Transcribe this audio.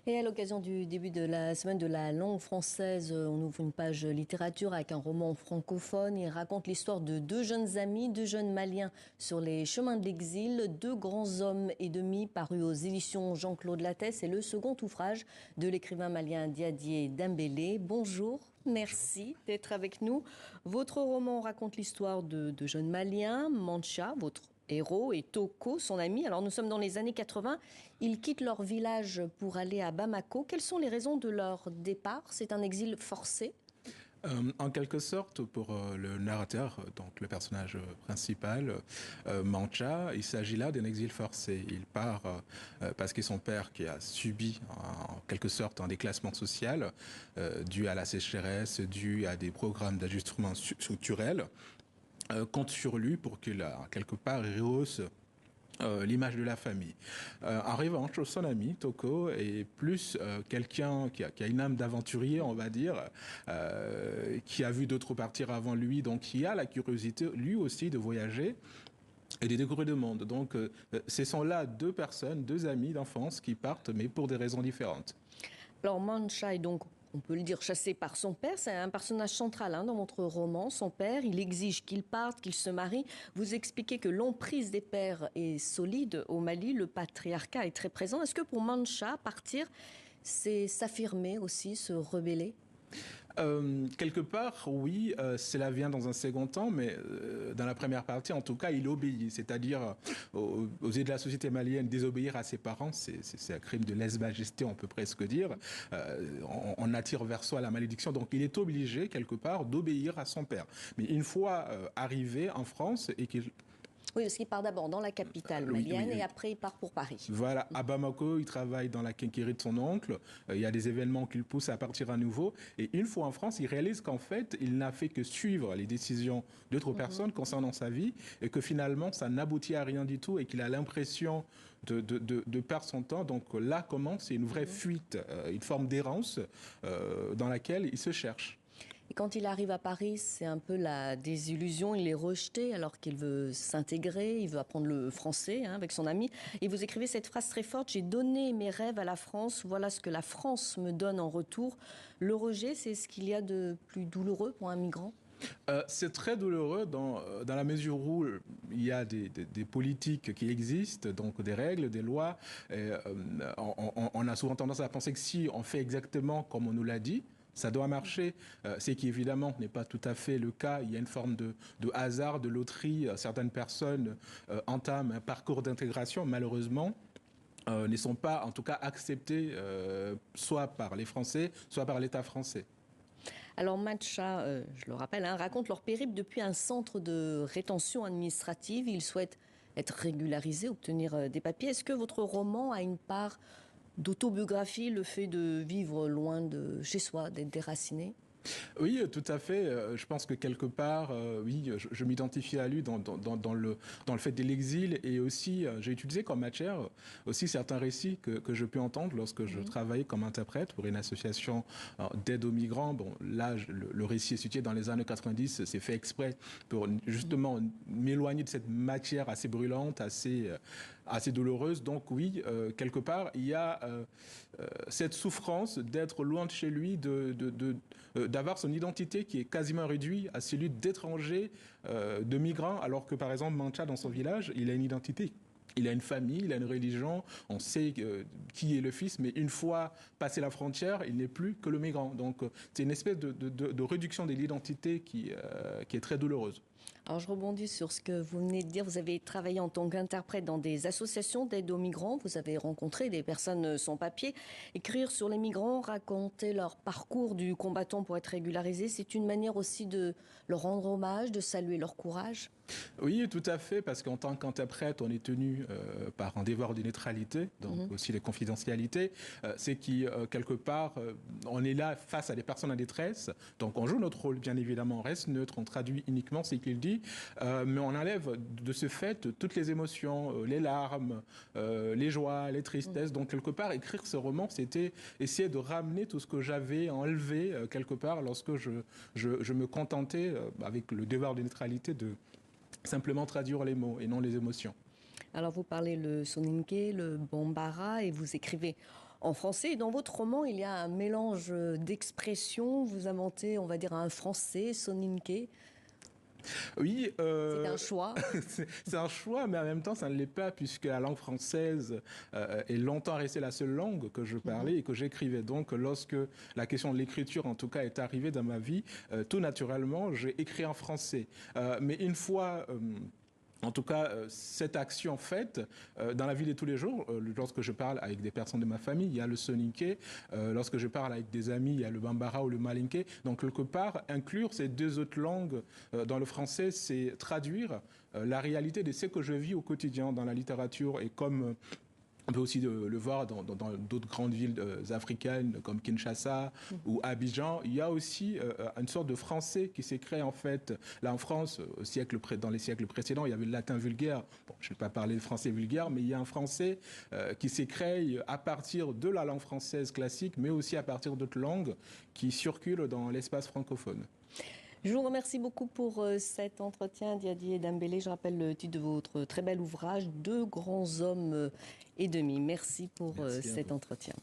Et à l'occasion du début de la semaine de la langue française, on ouvre une page littérature avec un roman francophone. Il raconte l'histoire de deux jeunes amis, deux jeunes Maliens sur les chemins de l'exil, deux grands hommes et demi parus aux éditions Jean-Claude Lattès et le second ouvrage de l'écrivain malien Diadier Dembélé. Bonjour. Merci d'être avec nous. Votre roman raconte l'histoire de jeunes Maliens, Mancha, votre héros, et Toko, son ami. Alors nous sommes dans les années 80. Ils quittent leur village pour aller à Bamako. Quelles sont les raisons de leur départ? C'est un exil forcé? En quelque sorte, pour le narrateur, donc le personnage principal, Mancha, il s'agit là d'un exil forcé. Il part parce que son père, qui a subi en quelque sorte un déclassement social dû à la sécheresse, dû à des programmes d'ajustement structurel, compte sur lui pour qu'il, quelque part, rehausse l'image de la famille. En revanche, son ami Toko est plus quelqu'un qui a une âme d'aventurier, on va dire, qui a vu d'autres partir avant lui, donc qui a la curiosité lui aussi de voyager et de découvrir le monde. Donc ce sont là deux personnes, deux amis d'enfance qui partent, mais pour des raisons différentes. Alors Mancha est donc, on peut le dire, chassé par son père. C'est un personnage central dans votre roman. Son père, il exige qu'il parte, qu'il se marie. Vous expliquez que l'emprise des pères est solide au Mali. Le patriarcat est très présent. Est-ce que pour Mancha, partir, c'est s'affirmer aussi, se rebeller? Quelque part, oui, cela vient dans un second temps, mais dans la première partie, en tout cas, il obéit. C'est-à-dire, aux yeux de la société malienne, désobéir à ses parents, c'est un crime de lèse-majesté, on peut presque dire. On attire vers soi la malédiction, donc il est obligé, quelque part, d'obéir à son père. Mais une fois arrivé en France et qu'il... Oui, parce qu'il part d'abord dans la capitale malienne et après il part pour Paris. Voilà, à Bamako, il travaille dans la quincaillerie de son oncle. Il y a des événements qui le poussent à partir à nouveau. Et une fois en France, il réalise qu'en fait, il n'a fait que suivre les décisions d'autres personnes concernant sa vie et que finalement, ça n'aboutit à rien du tout et qu'il a l'impression de perdre son temps. Donc là commence une vraie fuite, une forme d'errance dans laquelle il se cherche. Et quand il arrive à Paris, c'est un peu la désillusion. Il est rejeté alors qu'il veut s'intégrer, il veut apprendre le français avec son ami. Et vous écrivez cette phrase très forte: j'ai donné mes rêves à la France, voilà ce que la France me donne en retour. Le rejet, c'est ce qu'il y a de plus douloureux pour un migrant? C'est très douloureux dans la mesure où il y a des politiques qui existent, donc des règles, des lois. Et, on a souvent tendance à penser que si on fait exactement comme on nous l'a dit, ça doit marcher. C'est qu'évidemment n'est pas tout à fait le cas. Il y a une forme de hasard, de loterie. Certaines personnes entament un parcours d'intégration, malheureusement. Ne sont pas, en tout cas, acceptés soit par les Français, soit par l'État français. Alors Mancha, je le rappelle, raconte leur périple depuis un centre de rétention administrative. Ils souhaitent être régularisés, obtenir des papiers. Est-ce que votre roman a une part d'autobiographie, le fait de vivre loin de chez soi, d'être déraciné? Oui, tout à fait. Je pense que quelque part, oui, je m'identifie à lui dans le fait de l'exil et aussi, j'ai utilisé comme matière aussi certains récits que je peux entendre lorsque je travaillais comme interprète pour une association d'aide aux migrants. Bon, là, le récit est situé dans les années 90, c'est fait exprès pour justement m'éloigner de cette matière assez brûlante, assez douloureuse. Donc oui, quelque part, il y a cette souffrance d'être loin de chez lui, d'avoir son identité qui est quasiment réduite à celui d'étranger, de migrant, alors que par exemple Mancha dans son village, il a une identité. Il a une famille, il a une religion, on sait qui est le fils, mais une fois passé la frontière, il n'est plus que le migrant. Donc c'est une espèce de réduction de l'identité qui est très douloureuse. Alors je rebondis sur ce que vous venez de dire. Vous avez travaillé en tant qu'interprète dans des associations d'aide aux migrants. Vous avez rencontré des personnes sans papier. Écrire sur les migrants, raconter leur parcours du combattant pour être régularisé, c'est une manière aussi de leur rendre hommage, de saluer leur courage. Oui, tout à fait, parce qu'en tant qu'interprète, on est tenu par un devoir de neutralité, donc aussi de confidentialité. C'est qui, quelque part, on est là face à des personnes en détresse, donc on joue notre rôle, bien évidemment, on reste neutre, on traduit uniquement ce qu'il dit, mais on enlève de ce fait toutes les émotions, les larmes, les joies, les tristesses. Donc, quelque part, écrire ce roman, c'était essayer de ramener tout ce que j'avais enlevé, quelque part, lorsque je me contentais, avec le devoir de neutralité, de simplement traduire les mots et non les émotions. Alors vous parlez le soninké, le bambara et vous écrivez en français. Et dans votre roman, il y a un mélange d'expressions. Vous inventez, on va dire, un français, soninké. Oui, C'est un choix. c'est un choix, mais en même temps, ça ne l'est pas, puisque la langue française est longtemps restée la seule langue que je parlais et que j'écrivais. Donc, lorsque la question de l'écriture, en tout cas, est arrivée dans ma vie, tout naturellement, j'ai écrit en français. Mais une fois... En tout cas, cette action faite dans la vie de tous les jours, lorsque je parle avec des personnes de ma famille, il y a le soninké. Lorsque je parle avec des amis, il y a le bambara ou le malinké. Donc, quelque part, inclure ces deux autres langues dans le français, c'est traduire la réalité de ce que je vis au quotidien dans la littérature. Et comme on peut aussi le voir dans d'autres grandes villes africaines comme Kinshasa ou Abidjan. Il y a aussi une sorte de français qui s'est créé en fait. Là en France, dans les siècles précédents, il y avait le latin vulgaire. Bon, je ne vais pas parler de français vulgaire, mais il y a un français qui s'est créé à partir de la langue française classique, mais aussi à partir d'autres langues qui circulent dans l'espace francophone. Je vous remercie beaucoup pour cet entretien, Diadier Dembélé. Je rappelle le titre de votre très bel ouvrage, Deux grands hommes et demi. Merci pour cet entretien.